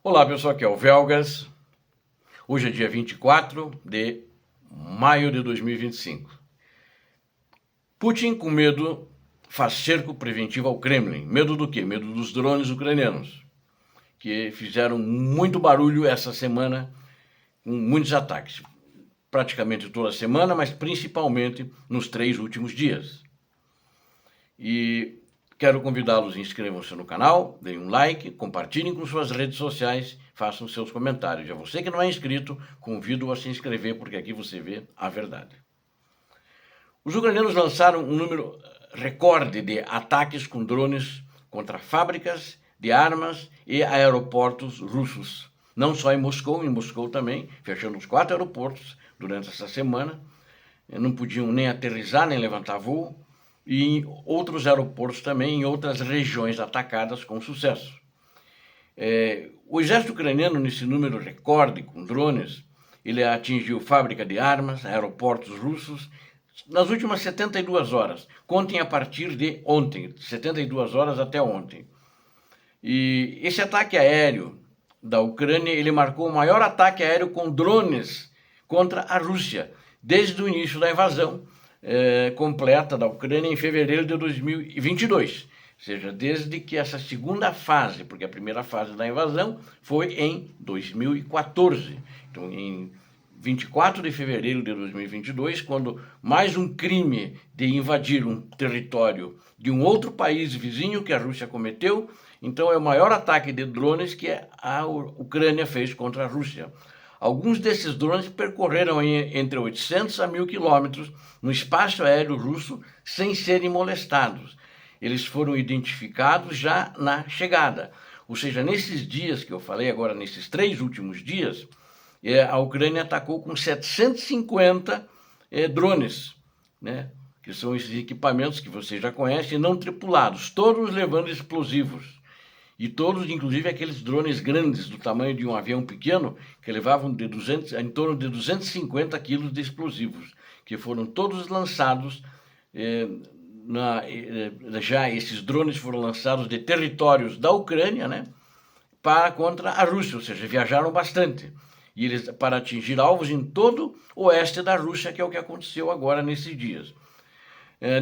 Olá pessoal, aqui é o Velgas. Hoje é dia 24 de maio de 2025. Putin, com medo, faz cerco preventivo ao Kremlin. Medo do quê? Medo dos drones ucranianos, que fizeram muito barulho essa semana, com muitos ataques. Praticamente toda semana, mas principalmente nos 3 últimos dias. E quero convidá-los a inscrevam-se no canal, deem um like, compartilhem com suas redes sociais, façam seus comentários. E a você que não é inscrito, convido a se inscrever, porque aqui você vê a verdade. Os ucranianos lançaram um número recorde de ataques com drones contra fábricas de armas e aeroportos russos. Não só em Moscou também, fechando os 4 aeroportos durante essa semana. Não podiam nem aterrissar, nem levantar voo. E em outros aeroportos também, em outras regiões atacadas com sucesso. O exército ucraniano, nesse número recorde com drones, ele atingiu fábrica de armas, aeroportos russos, nas últimas 72 horas. Contem a partir de ontem, 72 horas até ontem. E esse ataque aéreo da Ucrânia, ele marcou o maior ataque aéreo com drones contra a Rússia, desde o início da invasão completa da Ucrânia em fevereiro de 2022. Ou seja, desde que essa segunda fase, porque a primeira fase da invasão foi em 2014. Então, em 24 de fevereiro de 2022, quando mais um crime de invadir um território de um outro país vizinho que a Rússia cometeu, então é o maior ataque de drones que a Ucrânia fez contra a Rússia. Alguns desses drones percorreram entre 800 a 1.000 quilômetros no espaço aéreo russo sem serem molestados. Eles foram identificados já na chegada. Ou seja, nesses dias que eu falei agora, nesses 3 últimos dias, a Ucrânia atacou com 750 drones, né? Que são esses equipamentos que vocês já conhecem, não tripulados, todos levando explosivos. E todos, inclusive aqueles drones grandes, do tamanho de um avião pequeno, que levavam em torno de 250 quilos de explosivos, que foram todos lançados, já esses drones foram lançados de territórios da Ucrânia, né, contra a Rússia, ou seja, viajaram bastante. E eles para atingir alvos em todo o oeste da Rússia, que é o que aconteceu agora nesses dias.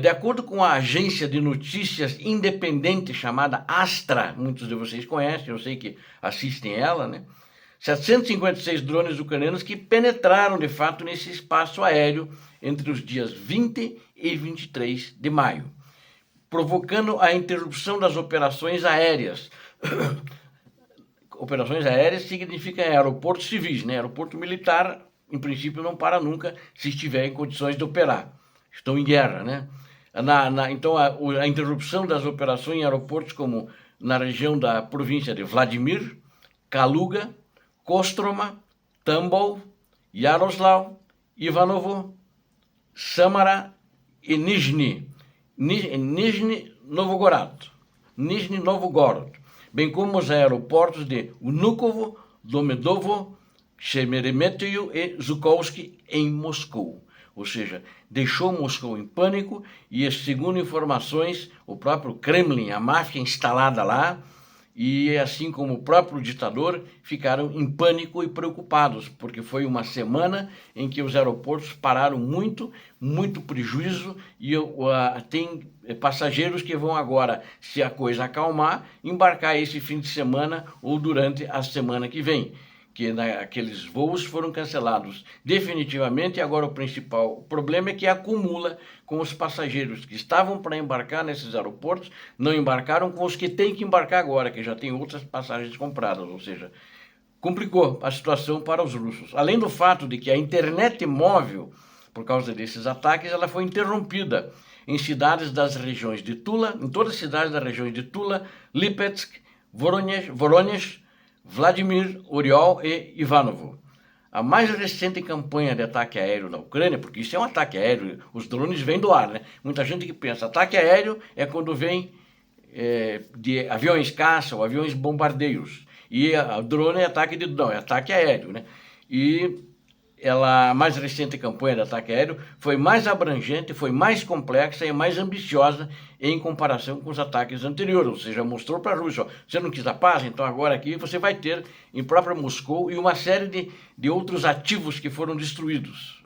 De acordo com a agência de notícias independente chamada Astra, muitos de vocês conhecem, eu sei que assistem ela, né? 756 drones ucranianos que penetraram de fato nesse espaço aéreo entre os dias 20 e 23 de maio, provocando a interrupção das operações aéreas. Operações aéreas significa aeroportos civis, né? Aeroporto militar, em princípio, não para nunca se estiver em condições de operar. Estão em guerra, né? Então, a interrupção das operações em aeroportos como na região da província de Vladimir, Kaluga, Kostroma, Tambov, Yaroslav, Ivanovo, Samara e Nizhny Novgorod, bem como os aeroportos de Vnukovo, Domodedovo, Sheremetyevo e Zhukovsky em Moscou. Ou seja, deixou Moscou em pânico e, segundo informações, o próprio Kremlin, a máfia instalada lá, e assim como o próprio ditador, ficaram em pânico e preocupados, porque foi uma semana em que os aeroportos pararam muito prejuízo e tem passageiros que vão agora, se a coisa acalmar, embarcar esse fim de semana ou durante a semana que vem. Que aqueles voos foram cancelados definitivamente e agora o principal problema é que acumula com os passageiros que estavam para embarcar nesses aeroportos, não embarcaram com os que têm que embarcar agora, que já tem outras passagens compradas, ou seja, complicou a situação para os russos. Além do fato de que a internet móvel, por causa desses ataques, ela foi interrompida em cidades das regiões de Tula, em todas as cidades das regiões de Tula, Lipetsk, Voronezh, Vladimir, Oriol e Ivanovo. A mais recente campanha de ataque aéreo na Ucrânia, porque isso é um ataque aéreo, os drones vêm do ar, né? Muita gente que pensa, ataque aéreo é quando vem de aviões caça ou aviões bombardeios. E a drone é ataque de não, é ataque aéreo, né? E a mais recente campanha de ataque aéreo foi mais abrangente, foi mais complexa e mais ambiciosa em comparação com os ataques anteriores, ou seja, mostrou para a Rússia, ó, você não quis a paz, então agora aqui você vai ter em própria Moscou e uma série de outros ativos que foram destruídos.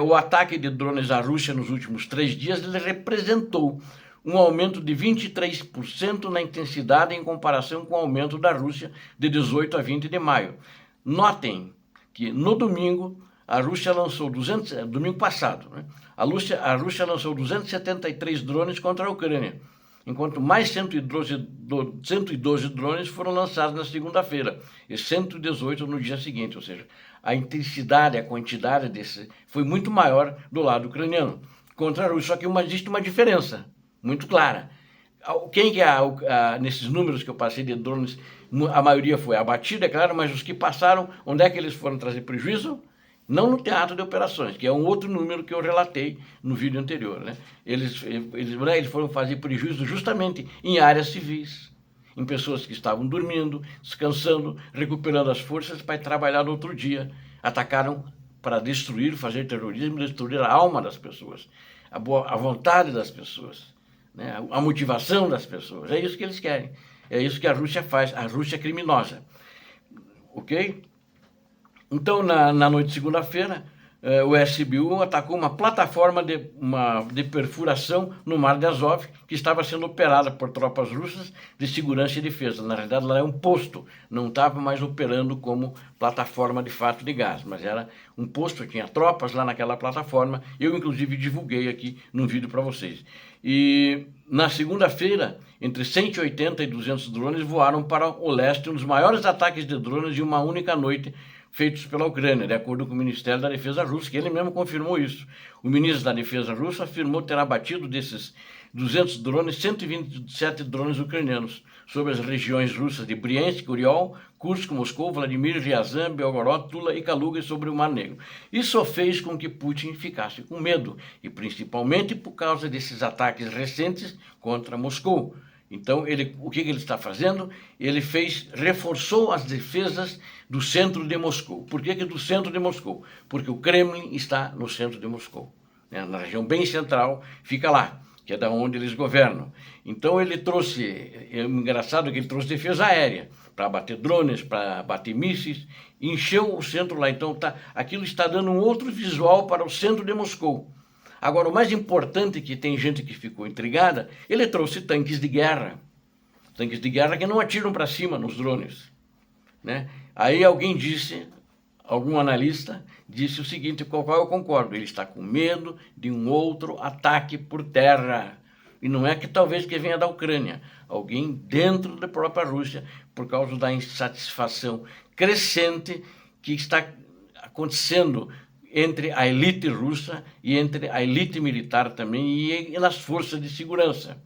O ataque de drones à Rússia nos últimos 3 dias ele representou um aumento de 23% na intensidade em comparação com o aumento da Rússia de 18 a 20 de maio. Notem que no domingo a Rússia lançou domingo passado, né? A Rússia lançou 273 drones contra a Ucrânia, enquanto mais 112 drones foram lançados na segunda-feira e 118 no dia seguinte, ou seja, a intensidade, a quantidade desse foi muito maior do lado ucraniano contra a Rússia, só que existe uma diferença muito clara. Quem que nesses números que eu passei de drones, a maioria foi abatida, é claro, mas os que passaram, onde é que eles foram trazer prejuízo? Não no teatro de operações, que é um outro número que eu relatei no vídeo anterior, né? Eles foram fazer prejuízo justamente em áreas civis, em pessoas que estavam dormindo, descansando, recuperando as forças para trabalhar no outro dia. Atacaram para destruir, fazer terrorismo, destruir a alma das pessoas, a vontade das pessoas, né? A motivação das pessoas. É isso que eles querem. É isso que a Rússia faz, a Rússia é criminosa. Ok? Então, na noite de segunda-feira, o SBU atacou uma plataforma de perfuração no Mar de Azov, que estava sendo operada por tropas russas de segurança e defesa. Na realidade, ela é um posto, não estava mais operando como plataforma de fato de gás, mas era um posto, tinha tropas lá naquela plataforma. Eu, inclusive, divulguei aqui num vídeo para vocês. E na segunda-feira, entre 180 e 200 drones voaram para o leste, um dos maiores ataques de drones de uma única noite feitos pela Ucrânia, de acordo com o Ministério da Defesa russo, que ele mesmo confirmou isso. O ministro da Defesa russo afirmou ter abatido desses 200 drones, 127 drones ucranianos, sobre as regiões russas de Briansk, Uriol, Kursk, Moscou, Vladimir, Ryazan, Belgorod, Tula e Kaluga e sobre o Mar Negro. Isso fez com que Putin ficasse com medo, e principalmente por causa desses ataques recentes contra Moscou. Então, o que ele está fazendo? Ele reforçou as defesas do centro de Moscou. Por que do centro de Moscou? Porque o Kremlin está no centro de Moscou, né? Na região bem central, fica lá, que é da onde eles governam. Então, ele trouxe, engraçado que ele trouxe defesa aérea, para bater drones, para bater mísseis, encheu o centro lá. Então, aquilo está dando um outro visual para o centro de Moscou. Agora, o mais importante, que tem gente que ficou intrigada, ele trouxe tanques de guerra que não atiram para cima nos drones, né? Aí alguém disse, algum analista disse o seguinte, com o qual eu concordo, ele está com medo de um outro ataque por terra, e não é que talvez que venha da Ucrânia, alguém dentro da própria Rússia, por causa da insatisfação crescente que está acontecendo entre a elite russa e entre a elite militar também e nas forças de segurança.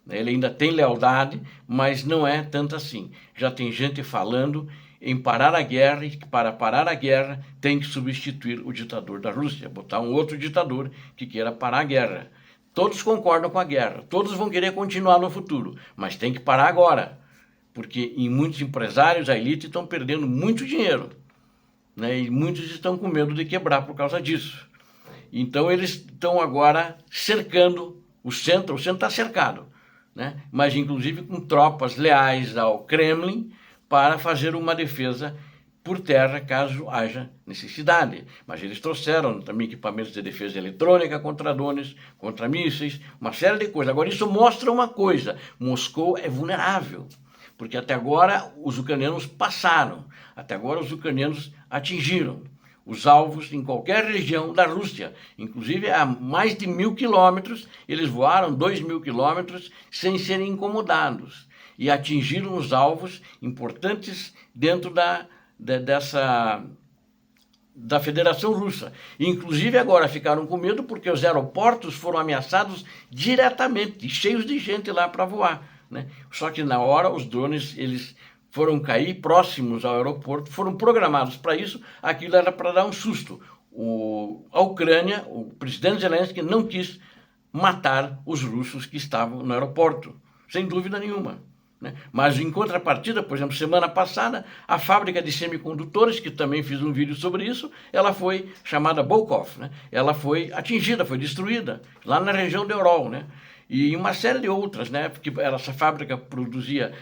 Ele ainda tem lealdade, mas não é tanto assim. Já tem gente falando em parar a guerra, e que para parar a guerra tem que substituir o ditador da Rússia, botar um outro ditador que queira parar a guerra. Todos concordam com a guerra, todos vão querer continuar no futuro, mas tem que parar agora, porque em muitos empresários, a elite estão perdendo muito dinheiro, né? E muitos estão com medo de quebrar por causa disso. Então eles estão agora cercando o centro está cercado, né? Mas inclusive com tropas leais ao Kremlin para fazer uma defesa por terra caso haja necessidade. Mas eles trouxeram também equipamentos de defesa eletrônica contra drones, contra mísseis, uma série de coisas. Agora isso mostra uma coisa, Moscou é vulnerável, porque até agora os ucranianos passaram, até agora os ucranianos atingiram os alvos em qualquer região da Rússia, inclusive a mais de 1.000 quilômetros, eles voaram 2.000 quilômetros sem serem incomodados e atingiram os alvos importantes dentro da Federação Russa. Inclusive agora ficaram com medo porque os aeroportos foram ameaçados diretamente, cheios de gente lá para voar, né? Só que na hora os drones eles foram cair próximos ao aeroporto, foram programados para isso, aquilo era para dar um susto. A Ucrânia, o presidente Zelensky não quis matar os russos que estavam no aeroporto, sem dúvida nenhuma, né? Mas em contrapartida, por exemplo, semana passada, a fábrica de semicondutores, que também fiz um vídeo sobre isso, ela foi chamada Volkov, né? Ela foi atingida, foi destruída, lá na região de Orol, né? E uma série de outras, né? Porque essa fábrica produzia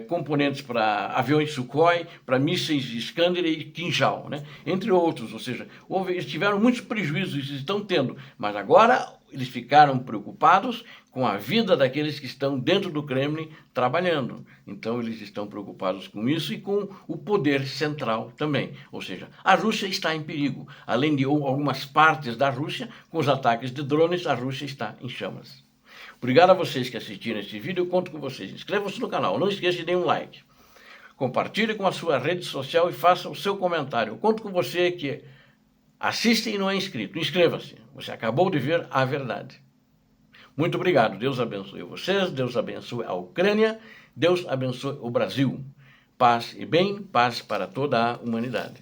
componentes para aviões Sukhoi, para mísseis Iskander e Kinjal, né? Entre outros. Ou seja, eles tiveram muitos prejuízos, estão tendo, mas agora eles ficaram preocupados com a vida daqueles que estão dentro do Kremlin trabalhando. Então eles estão preocupados com isso e com o poder central também. Ou seja, a Rússia está em perigo. Além de algumas partes da Rússia, com os ataques de drones, a Rússia está em chamas. Obrigado a vocês que assistiram este vídeo, eu conto com vocês. Inscrevam-se no canal, não esqueça de dar um like. Compartilhe com a sua rede social e faça o seu comentário. Eu conto com você que assiste e não é inscrito. Inscreva-se, você acabou de ver a verdade. Muito obrigado, Deus abençoe vocês, Deus abençoe a Ucrânia, Deus abençoe o Brasil. Paz e bem, paz para toda a humanidade.